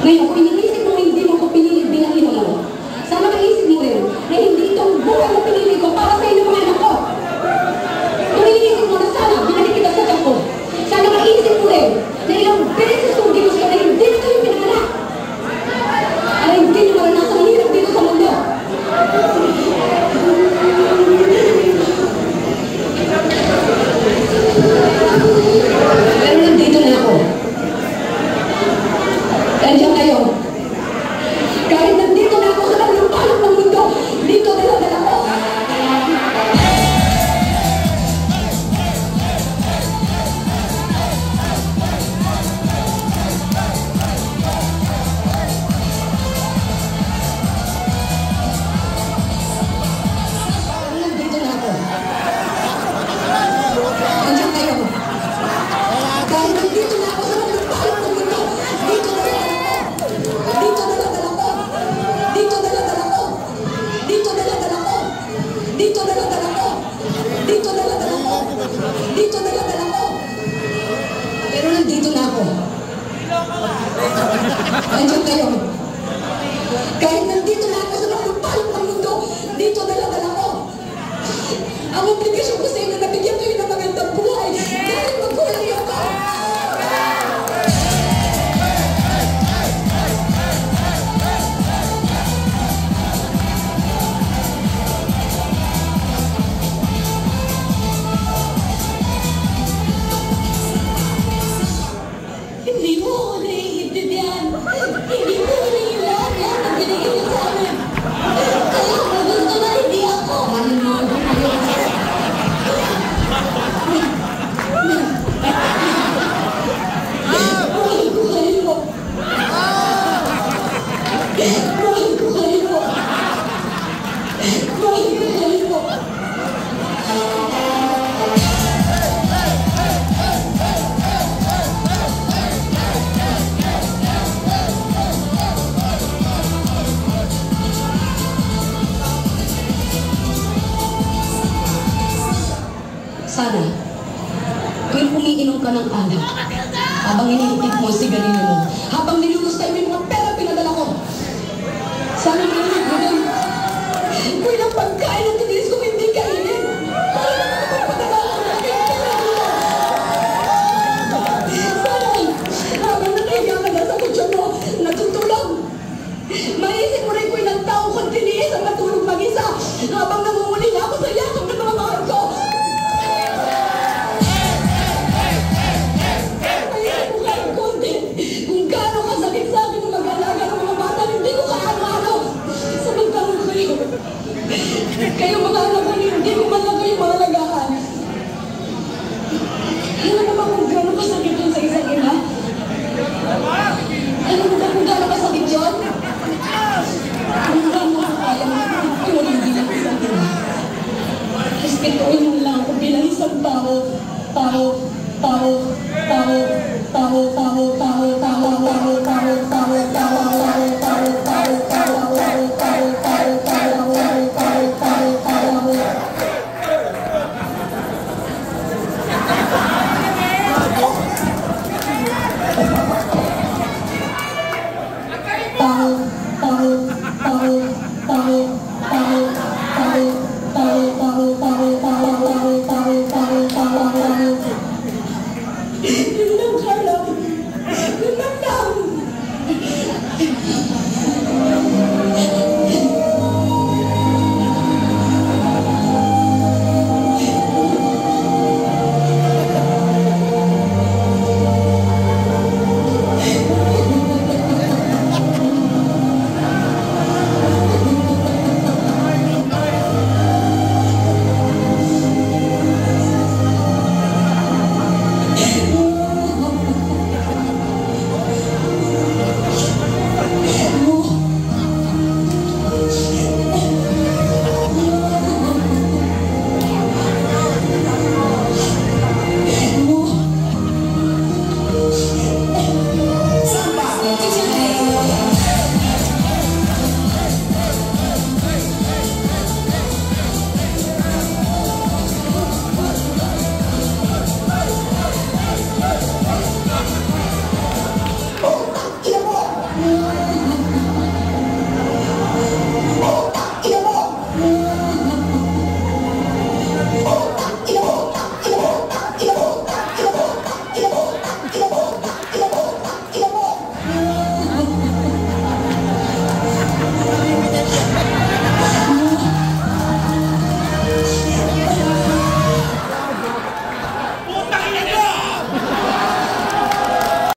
Ngayon, kung iniisip mo hindi mo ko pinili bilang ina mo, sana maisip mo rin na hindi itong buhay na pinili ko para sa inyong mga anak ko. Kung iniisip mo na sana binalik kita sa tiyan ko, sana maisip mo rin na ilang beses kong ginusto na hindi na kayo pinanganak. Ay hindi nyo maranasan ang hirap dito sa mundo. Pero nandito na ako. Nandiyan kayo. Kahit nandito na ako sa kabilang palok ng mundo, dito dala-dala ko. Nandito na ako. Nandiyan kayo. Kahit nandito na ako sa kabilang palok ng mundo, dito dala-dala ko. Dito dala-dala ko. Dito dala-dala ko. Dito dala-dala ko. Dito dala-dala ko. Dito dala-dala ko. Dito dala-dala ko. Pero nandito na ako. Nandiyan kayo. Kahit nandito na ako sa magpapalong ng mundo, dito dala-dala ko. Ang obligasyon ko sa inyo na bigyan kayo ng magandang buhay dahil magkulang niyo ako. Hindi mo ako naiintindihan. Hindi mo naiintindihan yan ang binigay niyo sa amin. Kaya mo gusto na hindi ako. Mahal ko kayo. Mahal ko kayo. Mahal ko kayo. Sana, tuwing umiinom ka ng alak, habang iniintip mo si sigarilyo mo,